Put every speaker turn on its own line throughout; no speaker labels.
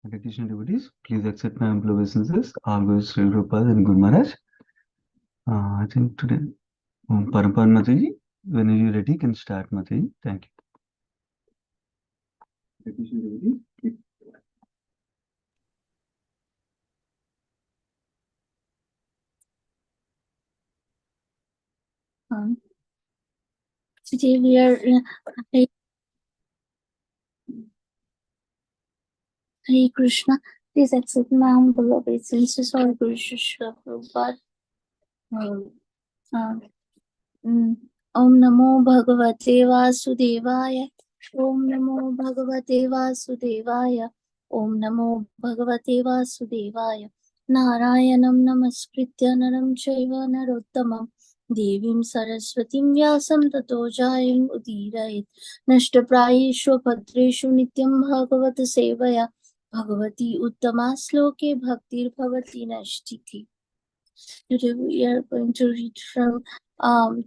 Hare Krishna devotees, please accept my humble obeisances. All goes Sri Prabhupada and Guru Maharaj. I think today, Parampar Mataji, when are you ready, can start Mataji. Thank you. Hare Krishna devotees, please.
Today we are Hare Krishna. Please accept my humble obeisances. All Guru Shishra Prabhupada. Om Namo Bhagavate Vasudevaya. Om Namo Bhagavate Vasudevaya. Om Namo Bhagavate Vasudevaya. Narayanam Namaskritya Naram Chaiva Narottamam Devim Saraswatim Vyasam Tato Jayam Udirayit Nashtaprayeshu Bhadreshu Nityam Bhagavata Sevaya Bhagavati Uttama Sloke Bhaktir Bhavati Nashtiti. Today we are going to read from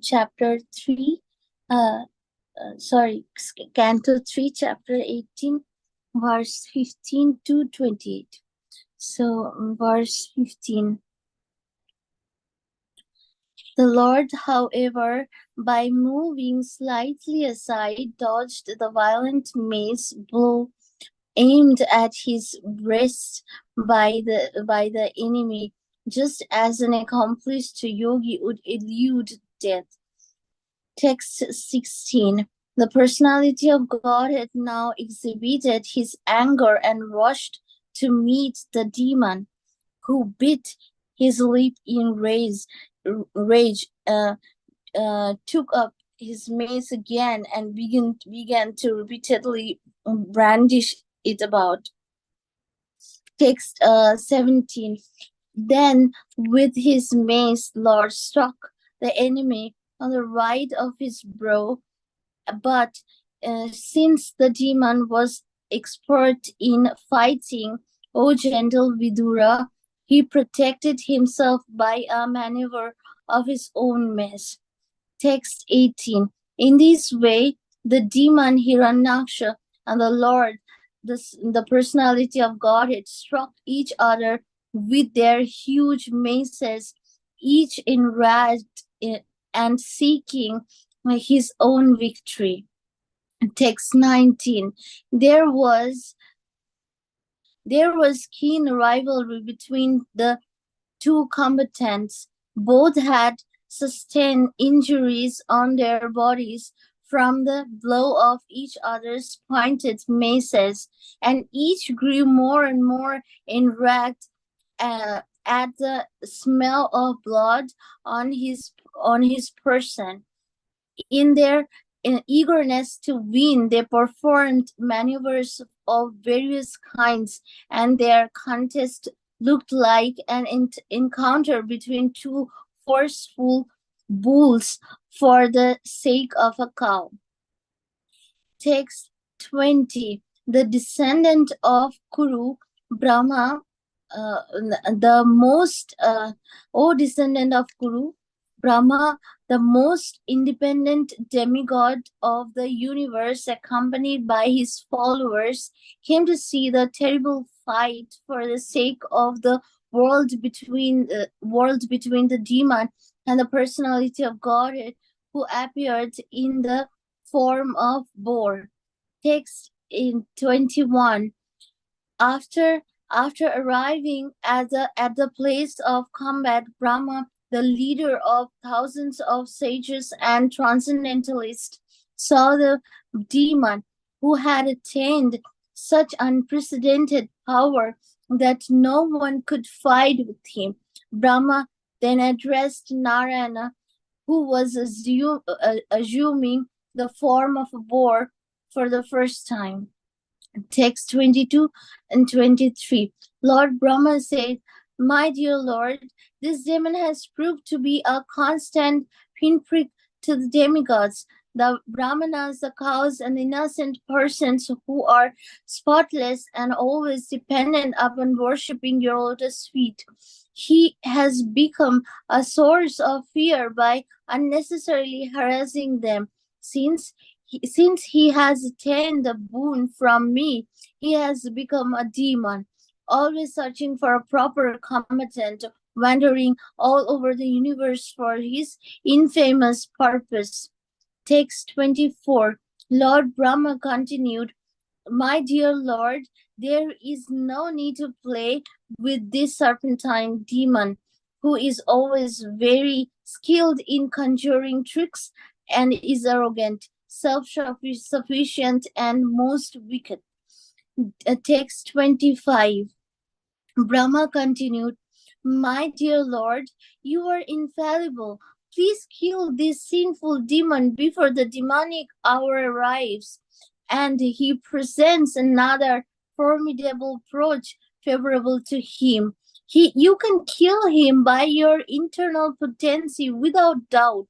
chapter 3, Canto 3, chapter 18, verse 15 to 28. So, verse 15. The Lord, however, by moving slightly aside, dodged the violent mace blow aimed at his breast by the enemy, just as an accomplished yogi would elude death. Text 16. The personality of God had now exhibited his anger and rushed to meet the demon, who bit his lip in rage, took up his mace again and began to repeatedly brandish it about. Text 17. Then with his mace Lord struck the enemy on the right of his brow, but since the demon was expert in fighting, O gentle Vidura, he protected himself by a maneuver of his own mace. Text 18. In this way, the demon Hiranyaksha and the Lord, the personality of Godhead, struck each other with their huge maces, each enraged and seeking his own victory. Text 19. There was keen rivalry between the two combatants. Both had sustained injuries on their bodies from the blow of each other's pointed maces, and each grew more and more enraged at the smell of blood on his person. In their eagerness to win, they performed maneuvers of various kinds, and their contest looked like an encounter between two forceful bulls for the sake of a cow. Text 20. The descendant of Kuru, Brahma, descendant of Kuru, Brahma, the most independent demigod of the universe, accompanied by his followers, came to see the terrible fight for the sake of the world between the demon and the personality of Godhead, who appeared in the form of boar. Text in 21. After arriving at the place of combat, Brahma, the leader of thousands of sages and transcendentalists, saw the demon, who had attained such unprecedented power that no one could fight with him. Brahma then addressed Narayana, who was assuming the form of a boar for the first time. Text 22 and 23. Lord Brahma said, "My dear Lord, this demon has proved to be a constant pinprick to the demigods, the brahmanas, the cows, and innocent persons who are spotless and always dependent upon worshipping your lotus feet. He has become a source of fear by unnecessarily harassing them, since Since he has attained the boon from me, he has become a demon, always searching for a proper combatant, wandering all over the universe for his infamous purpose. Text 24. Lord Brahma continued, my dear Lord, there is no need to play with this serpentine demon, who is always very skilled in conjuring tricks and is arrogant, self-sufficient, and most wicked. Text 25. Brahma continued, my dear Lord, you are infallible. Please kill this sinful demon before the demonic hour arrives. And he presents another formidable approach favorable to him. You can kill him by your internal potency without doubt.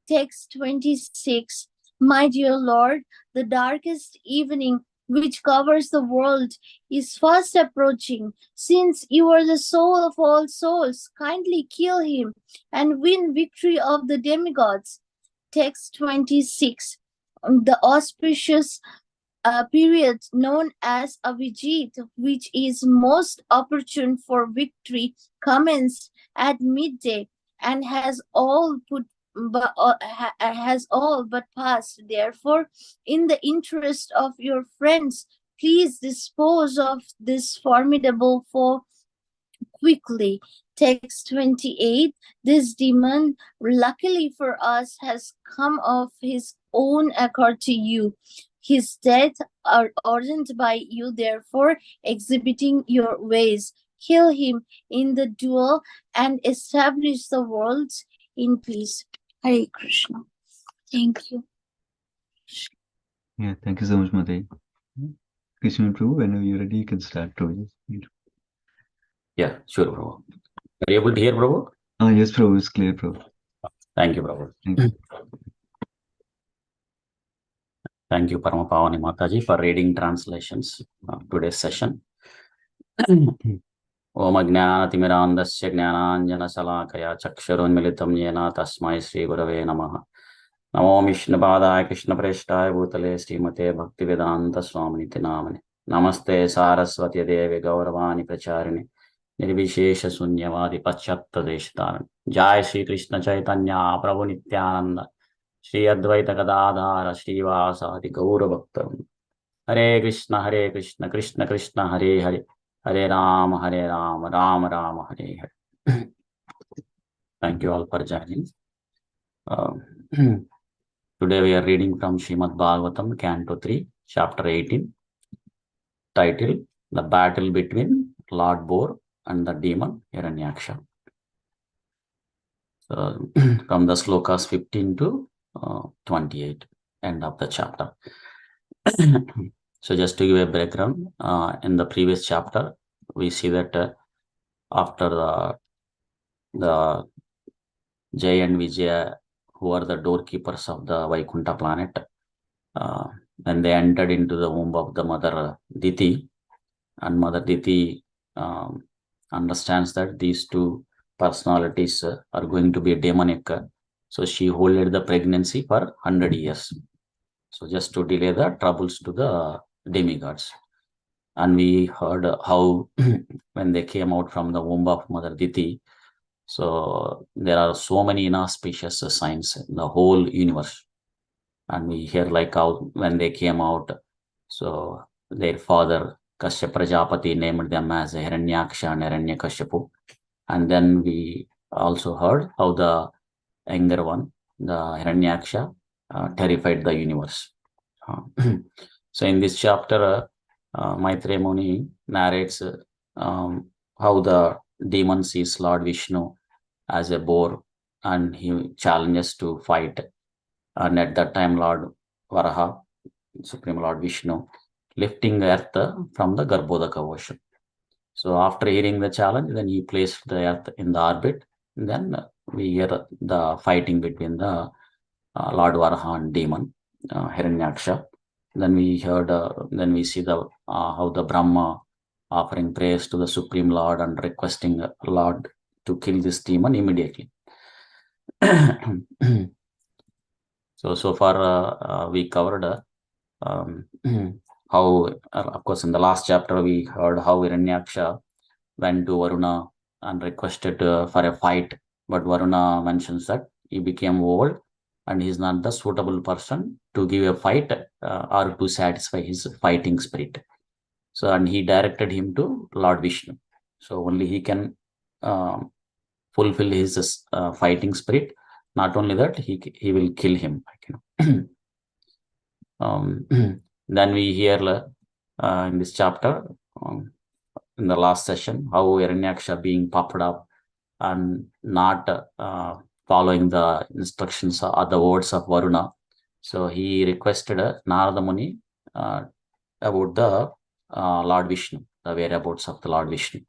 Text 26. My dear Lord, the darkest evening which covers the world is fast approaching. Since you are the soul of all souls, kindly kill him and win victory of the demigods. Text 26. The auspicious period known as Avijit, which is most opportune for victory, commenced at midday and has all but passed. Therefore, in the interest of your friends, please dispose of this formidable foe quickly. Text 28. This demon, luckily for us, has come of his own accord to you. His death are ordained by you, therefore, exhibiting your ways. Kill him in the duel and establish the worlds in peace. Hare Krishna. Thank you.
Yeah, thank you so much, Mate. Krishna Prabhu, whenever you're ready, you can start, Prabhu.
Yeah, sure, Prabhu. Are you able to hear, Prabhu?
Yes, Prabhu, it's clear, Prabhu.
Thank you, Prabhu.
Thank you.
Thank you, Paramapavani Mataji, for reading translations of today's session. Om Ajnanatimirandasya Jnananjana Salakaya Chaksharoन्मिलितं येन तस्मै श्रीगुरवे नमः. नमो विष्णुपादाय कृष्णप्रेष्ठाय भूतले श्रीमते भक्तिवेदान्त स्वामिनिति नामने. नमस्ते सारस्वती देवी गौरवाणी प्रचारिणे निर्विशेष शून्यवादी पश्चात्प्रदेशतारण. जय श्री कृष्ण चैतन्य प्रभु नित्यानंद श्री अद्वैत गदाधार श्रीवासादि गौर भक्त. हरे Krishna Krishna Krishna Hare Hare Hare Ram Ram Ram Hare Hare. Thank you all for joining. Today we are reading from Srimad Bhagavatam, Canto 3, Chapter 18, titled The Battle Between Lord Boar and the Demon Hiranyaksha. So, from the slokas 15 to 28, end of the chapter. So just to give a background, in the previous chapter, we see that after the Jay and Vijaya, who are the doorkeepers of the Vaikuntha planet, when they entered into the womb of the mother Diti, and Mother Diti understands that these two personalities are going to be demonic, so she holded the pregnancy for 100 years. So just to delay the troubles to the demigods. And we heard how when they came out from the womb of Mother Diti, so there are so many inauspicious signs in the whole universe. And we hear like how when they came out, so their father Kashyap Prajapati named them as Hiranyaksha and Hiranyakashipu. And then we also heard how the younger one, the Hiranyaksha, terrified the universe. So in this chapter, Maitreya Muni narrates how the demon sees Lord Vishnu as a boar and he challenges to fight. And at that time, Lord Varaha, Supreme Lord Vishnu, lifting the earth from the Garbhodaka ocean. So after hearing the challenge, then he placed the earth in the orbit. And then we hear the fighting between the Lord Varaha and demon Hiranyaksha. Then we heard, then we see the how the Brahma offering prayers to the Supreme Lord and requesting Lord to kill this demon immediately. So far we covered how, of course, in the last chapter we heard how Hiranyaksha went to Varuna and requested for a fight, but Varuna mentions that he became old and he's not the suitable person to give a fight or to satisfy his fighting spirit. So, and he directed him to Lord Vishnu. So only he can fulfill his fighting spirit. Not only that, he will kill him. Then we hear in this chapter, in the last session, how Hiranyaksha being puffed up and not following the instructions or the words of Varuna. So he requested Narada Muni about the Lord Vishnu, the whereabouts of the Lord Vishnu.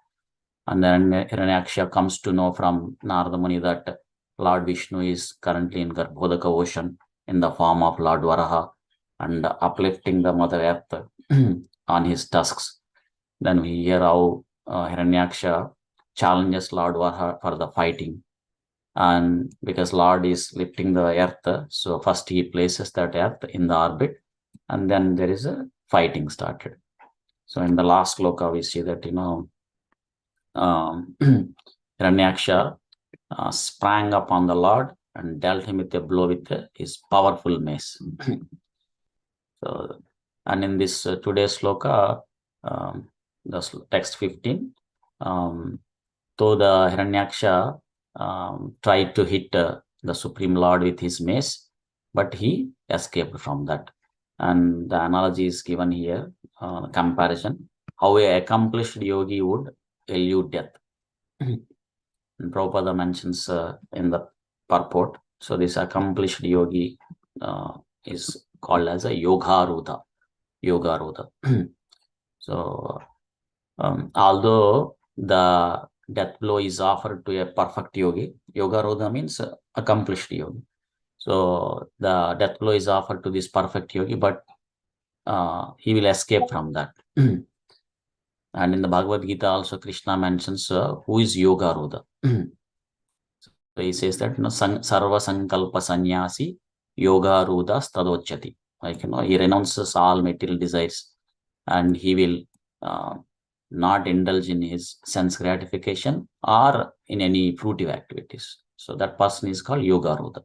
And then Hiranyaksha comes to know from Narada Muni that Lord Vishnu is currently in Garbhodaka ocean in the form of Lord Varaha and uplifting the Mother Earth on his tusks. Then we hear how Hiranyaksha challenges Lord Varaha for the fighting. And because Lord is lifting the earth, so first he places that earth in the orbit, and then there is a fighting started. So in the last sloka, we see that, Hiranyaksha sprang upon the Lord and dealt him with a blow with his powerful mace. So, and in this today's sloka, the text 15, though the Hiranyaksha tried to hit the Supreme Lord with his mace, but he escaped from that. And the analogy is given here, comparison, how a accomplished yogi would elude death. And Prabhupada mentions in the purport, so this accomplished yogi is called as a Yogarudha. So although the death blow is offered to a perfect yogi, Yogarudha means accomplished yogi. So the death blow is offered to this perfect yogi, but he will escape from that. And in the Bhagavad Gita also Krishna mentions who is Yogarudha. So he says that Sarva Sankalpa Sannyasi Yogarudha Stadochyati. Like, he renounces all material desires and he will not indulge in his sense gratification or in any fruitive activities. So that person is called Yogarudha.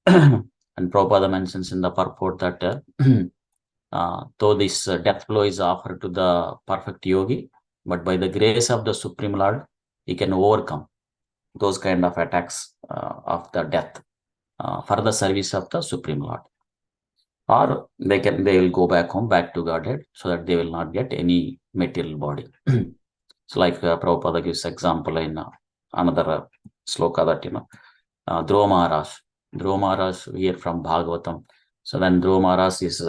And Prabhupada mentions in the purport that though this death blow is offered to the perfect yogi, but by the grace of the Supreme Lord, he can overcome those kind of attacks of the death for the service of the Supreme Lord. Or they will go back home, back to Godhead, so that they will not get any material body. So like Prabhupada gives example in another sloka that, Dhruva Maharaj here from Bhagavatam. So when Dhruva Maharaj is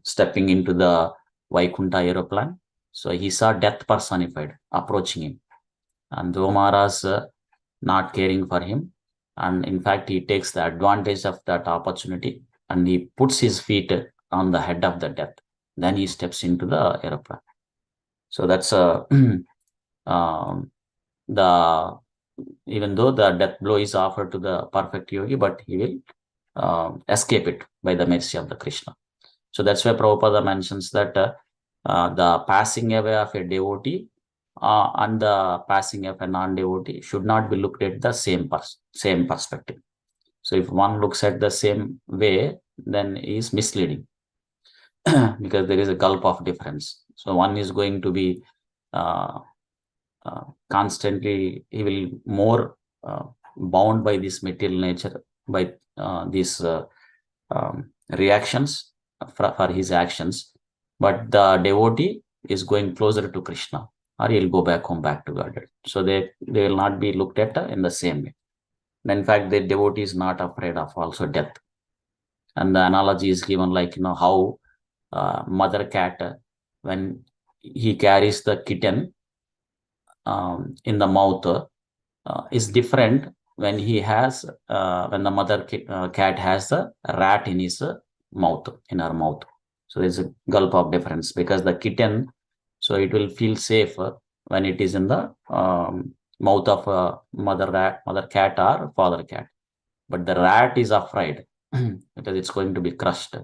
stepping into the Vaikuntha aeroplane, so he saw death personified approaching him. And Dhruva Maharaj not caring for him. And in fact, he takes the advantage of that opportunity and he puts his feet on the head of the death. Then he steps into the aeroplane. So that's even though the death blow is offered to the perfect yogi, but he will escape it by the mercy of the Krishna. So that's why Prabhupada mentions that the passing away of a devotee and the passing of a non-devotee should not be looked at the same perspective. So if one looks at the same way, then he is misleading because there is a gulf of difference. So one is going to be constantly, he will more bound by this material nature, by these reactions for his actions. But the devotee is going closer to Krishna, or he'll go back home, back to Godhead. So they will not be looked at in the same way. And in fact, the devotee is not afraid of also death. And the analogy is given like, how mother cat, when he carries the kitten in the mouth, is different when he has, when the mother cat has a rat in his mouth, in her mouth. So there's a gulf of difference because the kitten, so it will feel safe when it is in the mouth of mother cat or father cat. But the rat is afraid because it's going to be crushed.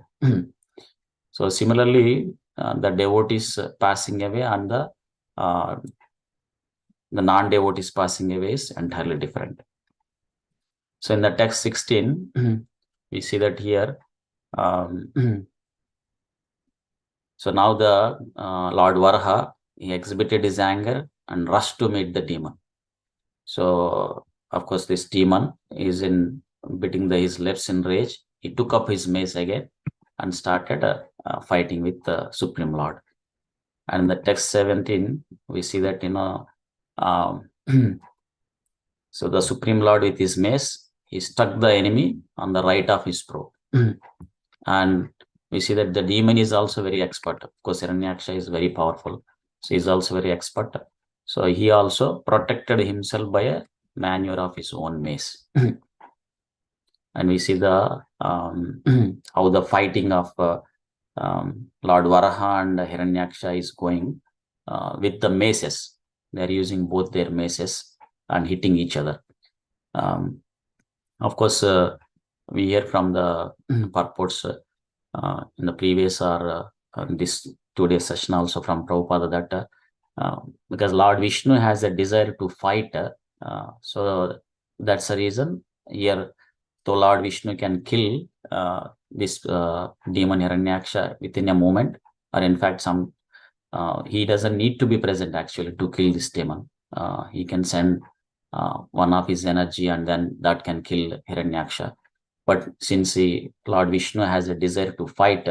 So similarly, the devotees passing away and the non-devotees passing away is entirely different. So in the text 16, we see that here. So now the Lord Varaha, he exhibited his anger and rushed to meet the demon. So of course, this demon is in beating his lips in rage. He took up his mace again and started fighting with the Supreme Lord. And in the text 17, we see that, so the Supreme Lord with his mace, he struck the enemy on the right of his throat. And we see that the demon is also very expert. Of course, Hiranyaksha is very powerful. So he's also very expert. So he also protected himself by a maneuver of his own mace. And we see the how the fighting of Lord Varaha and Hiranyaksha is going with the maces. They're using both their maces and hitting each other. Of course, we hear from the purports in the previous or this today's session also from Prabhupada that because Lord Vishnu has a desire to fight, so that's the reason here. So Lord Vishnu can kill this demon Hiranyaksha within a moment, or in fact, he doesn't need to be present actually to kill this demon. He can send one of his energy, and then that can kill Hiranyaksha. But since Lord Vishnu has a desire to fight,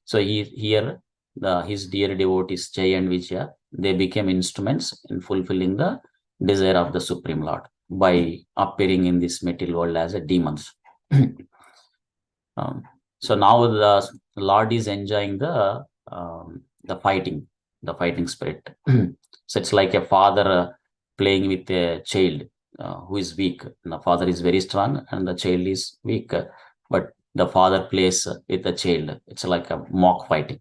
so his dear devotees Jay and Vijaya, they became instruments in fulfilling the desire of the Supreme Lord by appearing in this material world as a demons. So now the Lord is enjoying the fighting spirit. So it's like a father playing with a child who is weak. And the father is very strong and the child is weak, but the father plays with the child. It's like a mock fighting.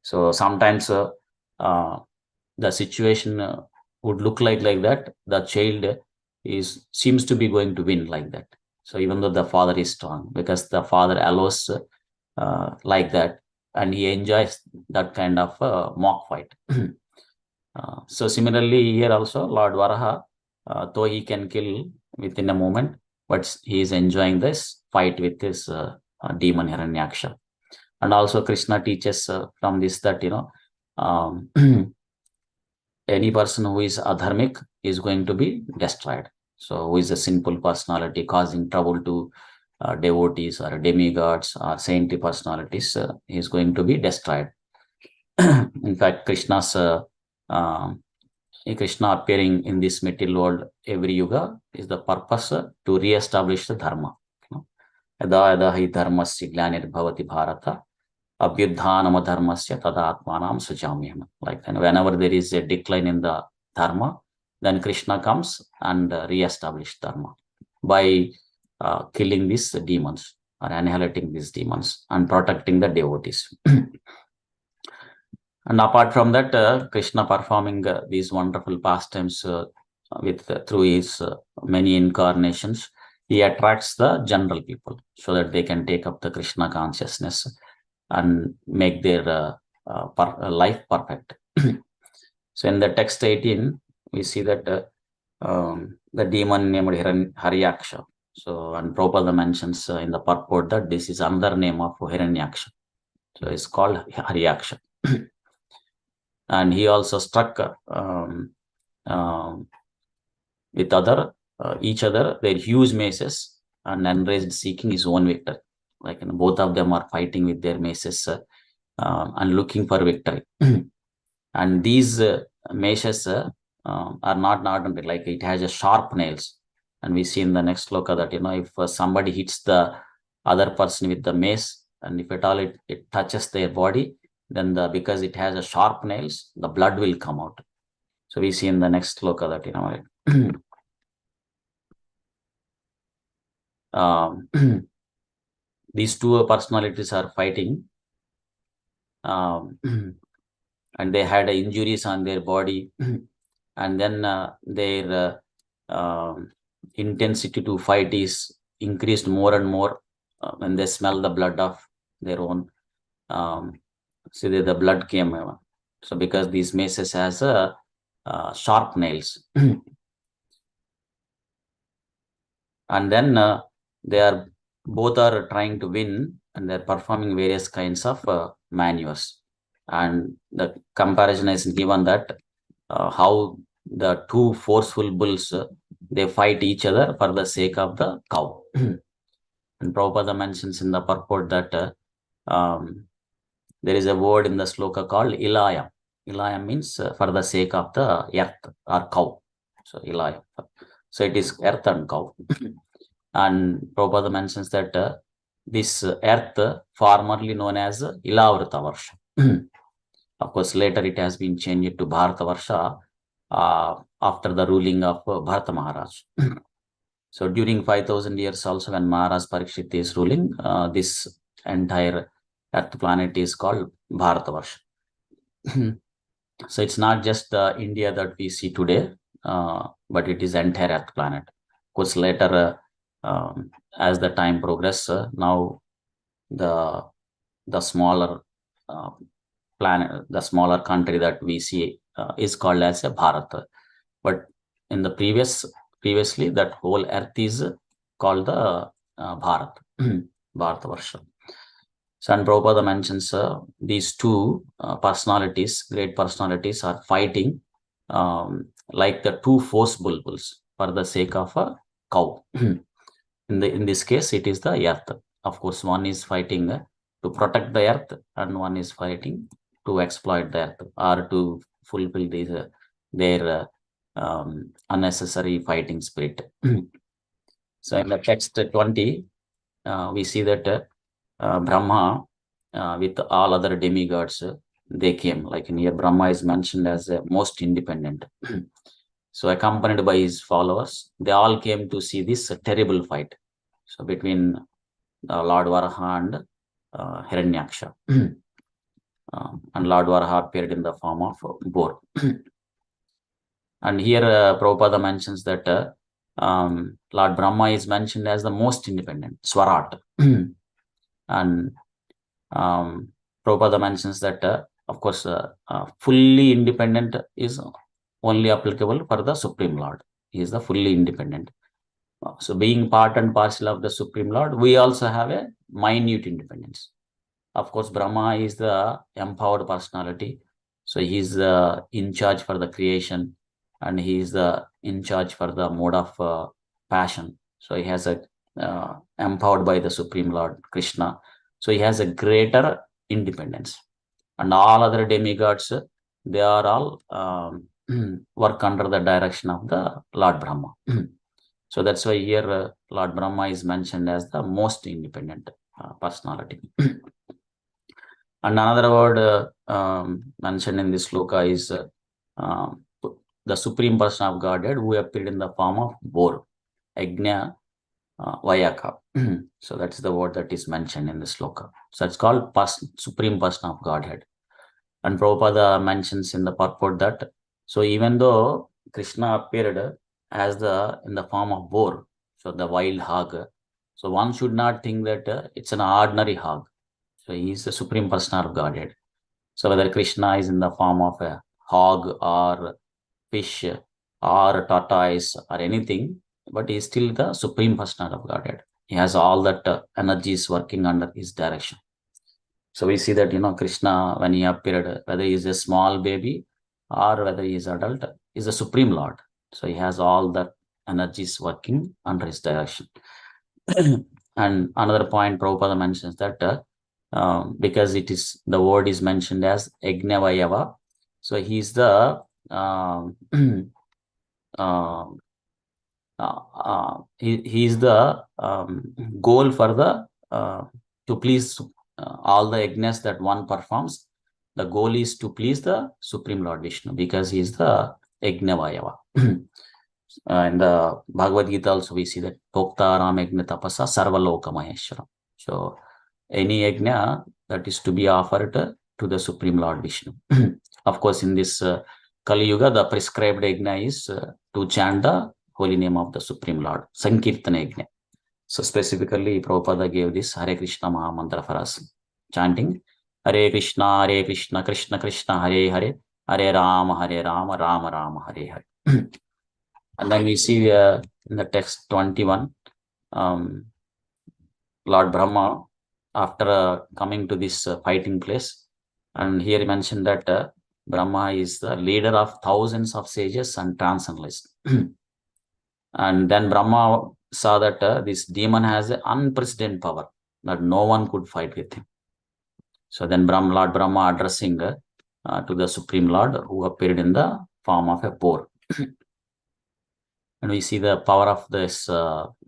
So sometimes the situation would look like that. The child seems to be going to win like that. So even though the father is strong, because the father allows like that, and he enjoys that kind of mock fight. So similarly here also Lord Varaha, though he can kill within a moment, but he is enjoying this fight with his demon Hiranyaksha. And also Krishna teaches from this that any person who is adharmic is going to be destroyed. So who is a sinful personality causing trouble to devotees or demigods or saintly personalities is going to be destroyed. In fact, Krishna appearing in this material world every yuga is the purpose to re-establish the dharma. Yada yada hi dharmasya glanirvavati bharata abhyudhanam dharmasya tada atmanam sujamyam. Like whenever there is a decline in the dharma, then Krishna comes and re-establish dharma by killing these demons or annihilating these demons and protecting the devotees. And apart from that, Krishna performing these wonderful pastimes through his many incarnations, he attracts the general people so that they can take up the Krishna consciousness and make their life perfect. So in the text 18, we see that the demon named Haryaksha. So, and Prabhupada mentions in the purport that this is another name of Hiranyaksha. So it's called Haryaksha. And he also struck with each other their huge maces and enraged, seeking his own victory. Like both of them are fighting with their maces and looking for victory. And these maces are not ordinary, like it has a sharp nails. And we see in the next sloka that if somebody hits the other person with the mace, and if at all it touches their body, then because it has a sharp nails, the blood will come out. So we see in the next sloka that these two personalities are fighting, and they had injuries on their body, and then their intensity to fight is increased more and more when they smell the blood of their own. See, the blood came. So because these maces has sharp nails, and then they are both are trying to win, and they're performing various kinds of maneuvers. And the comparison is given that how the two forceful bulls they fight each other for the sake of the cow. And Prabhupada mentions in the purport that there is a word in the sloka called ilayam. Ilayam means for the sake of the earth or cow. So ilayam. So it is earth and cow. And Prabhupada mentions that this earth, formerly known as Ilavrita Varsha. Of course, later it has been changed to Bharata Varsha after the ruling of Bharata Maharaj. So during 5,000 years also, when Maharaj Parikshit is ruling, this entire earth planet is called Bharata Varsha. So it's not just India that we see today, but it is entire earth planet. Of course, later as the time progresses, now the smaller planet, the smaller country that we see is called as a Bharat. But in the previously, that whole earth is called the Bharat, Bharata Varsha. So, and Prabhupada mentions these two personalities, great personalities, are fighting like the two force bulls for the sake of a cow. In this case, it is the earth. Of course, one is fighting to protect the earth, and one is fighting to exploit the earth or to fulfill their unnecessary fighting spirit. So in the text 20, we see that Brahma with all other demigods, they came. Like in here, Brahma is mentioned as the most independent. So accompanied by his followers, they all came to see this terrible fight. So between Lord Varaha and Hiranyaksha. And Lord Varaha appeared in the form of boar. And here Prabhupada mentions that Lord Brahma is mentioned as the most independent, Swarat. And Prabhupada mentions that, of course, fully independent is only applicable for the Supreme Lord. He is the fully independent. So being part and parcel of the Supreme Lord, we also have a minute independence. Of course, Brahma is the empowered personality. So he is in charge for the creation, and he is in charge for the mode of passion. So he has a empowered by the Supreme Lord Krishna. So he has a greater independence. And all other demigods, they are all work under the direction of the Lord Brahma. So that's why here Lord Brahma is mentioned as the most independent personality. And another word mentioned in this sloka is the Supreme Person of Godhead, who appeared in the form of boar, Agnya Vayaka. So that's the word that is mentioned in the sloka. So it's called Supreme Person of Godhead. And Prabhupada mentions in the purport that, so even though Krishna appeared as in the form of boar, so the wild hog, so one should not think that it's an ordinary hog. So he is the Supreme Person of Godhead. So whether Krishna is in the form of a hog or fish or a tortoise or anything, but he is still the Supreme Person of Godhead. He has all that energies working under his direction. So we see that, Krishna, when he appeared, whether he is a small baby or whether he is adult, is the Supreme Lord. So he has all the energies working under his direction. And another point Prabhupada mentions that because the word is mentioned as Yajnavayava, so he is the he is the goal for the to please all the yajnas that one performs. The goal is to please the Supreme Lord Vishnu, because he is the Yajnavayava. In the Bhagavad Gita also we see that Bhoktaram Yajna Tapasa Sarvaloka Maheshwara. So any yajna that is to be offered to the Supreme Lord Vishnu. Of course, in this Kali Yuga, the prescribed yajna is to chant the holy name of the Supreme Lord, Sankirtana yajna. So specifically, Prabhupada gave this Hare Krishna Maha Mantra for us, chanting Hare Krishna, Krishna Krishna, Hare Hare, Hare Rama, Rama Rama, Hare Hare. And then we see in the text 21, Lord Brahma, after coming to this fighting place, and here he mentioned that Brahma is the leader of thousands of sages and transcendentalists. And then Brahma saw that this demon has an unprecedented power, that no one could fight with him. So then Lord Brahma addressing to the Supreme Lord, who appeared in the form of a boar. And we see the power of this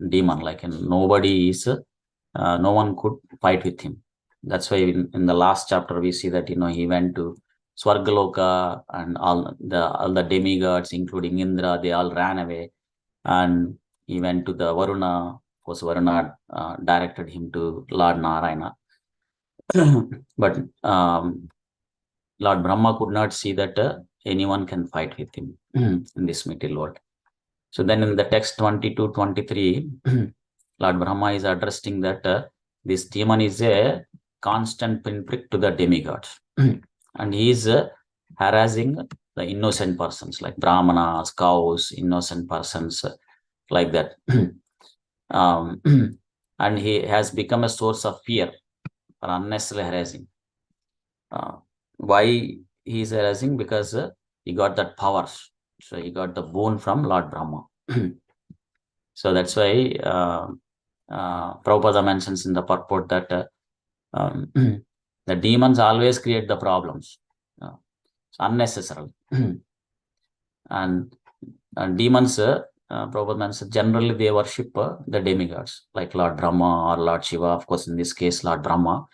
demon, like nobody is, no one could fight with him. That's why in the last chapter we see that he went to Swargaloka, and all the demigods, including Indra, they all ran away, and he went to the Varuna. Of course, Varuna directed him to Lord Narayana. But Lord Brahma could not see that anyone can fight with him in this material world. So then in the text 22-23, Lord Brahma is addressing that this demon is a constant pinprick to the demigods. And he is harassing the innocent persons, like brahmanas, cows, innocent persons, like that. And he has become a source of fear for unnecessary harassing. Why he is harassing? Because he got that powers. So he got the boon from Lord Brahma. So that's why Prabhupada mentions in the purport that the demons always create the problems unnecessarily. And demons, Prabhupada mentions, generally they worship the demigods, like Lord Brahma or Lord Shiva, of course, in this case, Lord Brahma.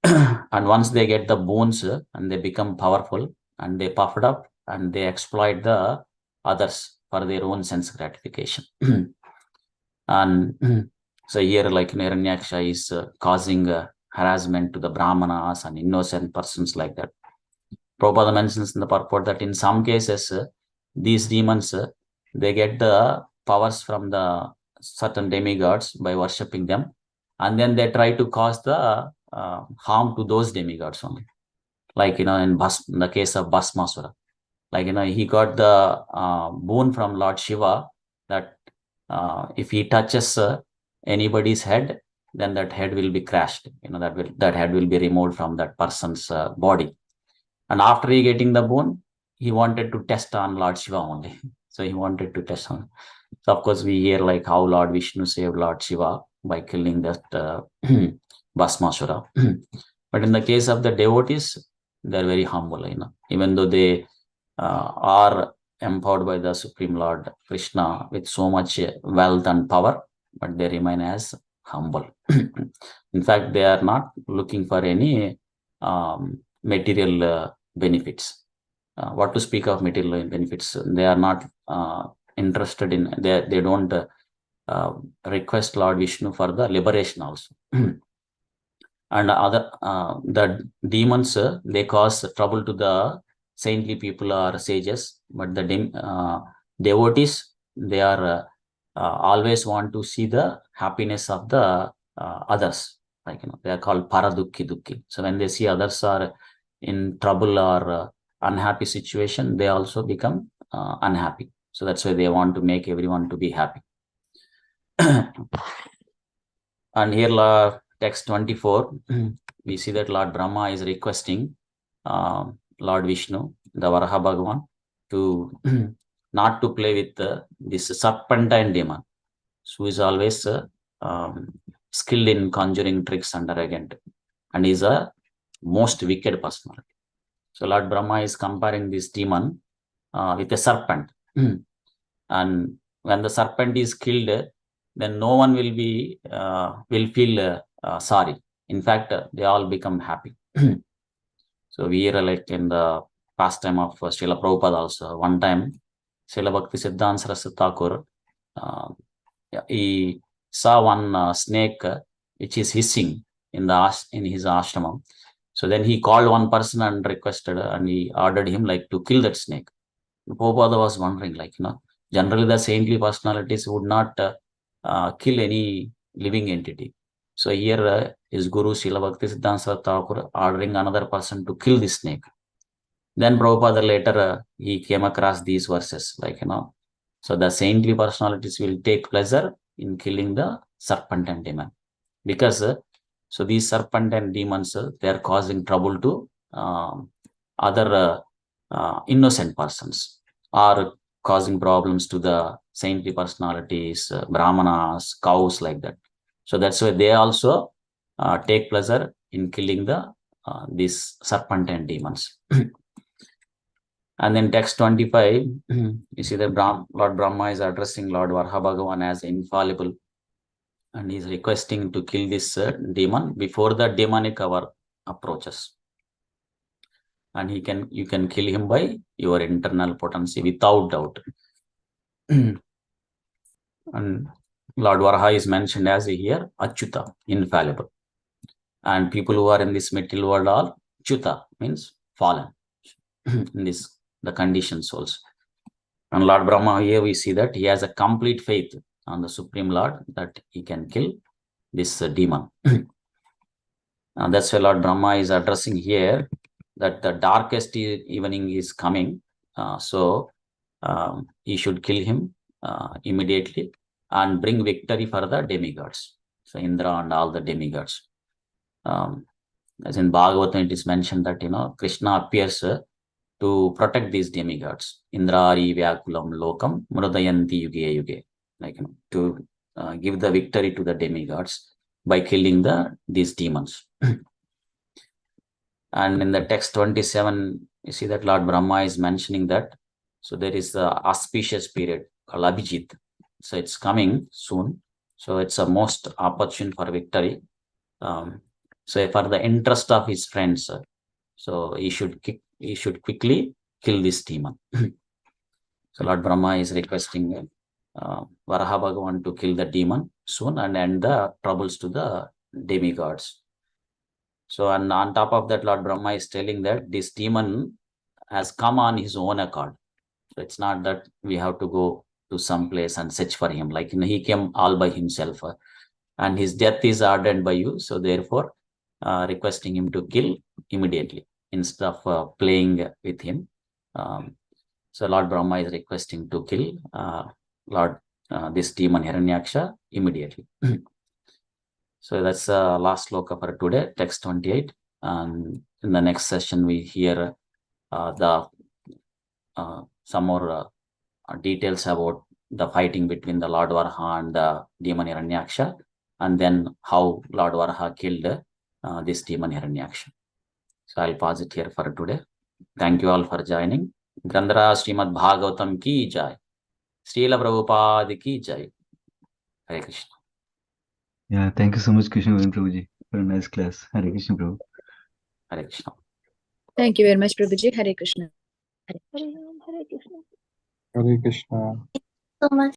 And once they get the boons and they become powerful, and they puff it up and they exploit the others for their own sense gratification. And so here, like Hiranyaksha is causing harassment to the brahmanas and innocent persons, like that. Prabhupada mentions in the purport that in some cases, these demons, they get the powers from the certain demigods by worshipping them, and then they try to cause the harm to those demigods only. Like, in the case of Bhasmasura, like, he got the boon from Lord Shiva that if he touches anybody's head, then that head will be crushed. That head will be removed from that person's body. And after he getting the boon, he wanted to test on Lord Shiva only. So he wanted to test on. So of course we hear like how Lord Vishnu saved Lord Shiva by killing that Bhasmasura. But in the case of the devotees, they're very humble. Even though they are empowered by the Supreme Lord Krishna with so much wealth and power, but they remain as humble. In fact, they are not looking for any material benefits. What to speak of material benefits? They are not interested in. They don't request Lord Vishnu for the liberation also. And other the demons, they cause trouble to the saintly people or sages, but the devotees, they are always want to see the happiness of the others. Like, they are called paradukki dukki. So when they see others are in trouble or unhappy situation, they also become unhappy. So that's why they want to make everyone to be happy. And here, text 24, we see that Lord Brahma is requesting Lord Vishnu, the Varaha Bhagavan, to not to play with this serpentine demon, who is always skilled in conjuring tricks and arrogant, and is a most wicked personality. So Lord Brahma is comparing this demon with a serpent. And when the serpent is killed, then no one will feel sorry. In fact, they all become happy. So we hear like in the pastime of Srila Prabhupada also, one time Srila Bhakti Siddhanta Saraswati Thakur, he saw one snake which is hissing in his ashramam. So then he called one person and requested, and he ordered him like to kill that snake. Prabhupada was wondering, like, generally the saintly personalities would not kill any living entity. So here his Guru Srila Bhaktisiddhanta Saraswati Thakur ordering another person to kill this snake. Then Prabhupada later he came across these verses, like, so the saintly personalities will take pleasure in killing the serpent and demon, because so these serpent and demons, they are causing trouble to other innocent persons, or causing problems to the saintly personalities, brahmanas, cows, like that. So that's why they also take pleasure in killing the these serpent and demons. And then text 25, you see that Lord Brahma is addressing Lord Varaha Bhagavan as infallible, and he's requesting to kill this demon before the demonic hour approaches. And you can kill him by your internal potency without doubt. And Lord Varaha is mentioned as here Achyuta, infallible. And people who are in this material world are Achyuta, means fallen in this, the conditioned souls. And Lord Brahma, here we see that he has a complete faith on the Supreme Lord that he can kill this demon. And that's why Lord Brahma is addressing here that the darkest evening is coming. So he should kill him immediately and bring victory for the demigods. So Indra and all the demigods. As in Bhagavatam, it is mentioned that, Krishna appears to protect these demigods. Indrari Vyakulam Lokam Mrudayanti Yuge Yuge. Like, to give the victory to the demigods by killing these demons. And in the text 27, you see that Lord Brahma is mentioning that. So there is the auspicious period called Abhijit. So it's coming soon. So it's a most opportune for victory. So for the interest of his friends, so he should quickly kill this demon. So Lord Brahma is requesting Varaha Bhagavan to kill the demon soon and end the troubles to the demigods. So, and on top of that, Lord Brahma is telling that this demon has come on his own accord. So it's not that we have to go to some place and search for him. Like, he came all by himself, and his death is ordained by you. So therefore, requesting him to kill immediately instead of playing with him. So Lord Brahma is requesting to kill this demon Hiranyaksha immediately. So that's the last sloka for today, text 28. And in the next session, we hear some more details about the fighting between the Lord Varaha and the demon Hiranyaksha, and then how Lord Varaha killed this demon Hiranyaksha. So I'll pause it here for today. Thank you all for joining. Grandhara Srimad Bhagavatam ki jai. Srila Prabhupada ki jai. Hare Krishna.
Yeah, thank you so much, Krishna Prabhuji, for a nice class. Hare Krishna, Prabhu.
Hare Krishna.
Thank you very much, Prabhuji. Hare Krishna.
Hare Krishna.
Hare Krishna.
So much.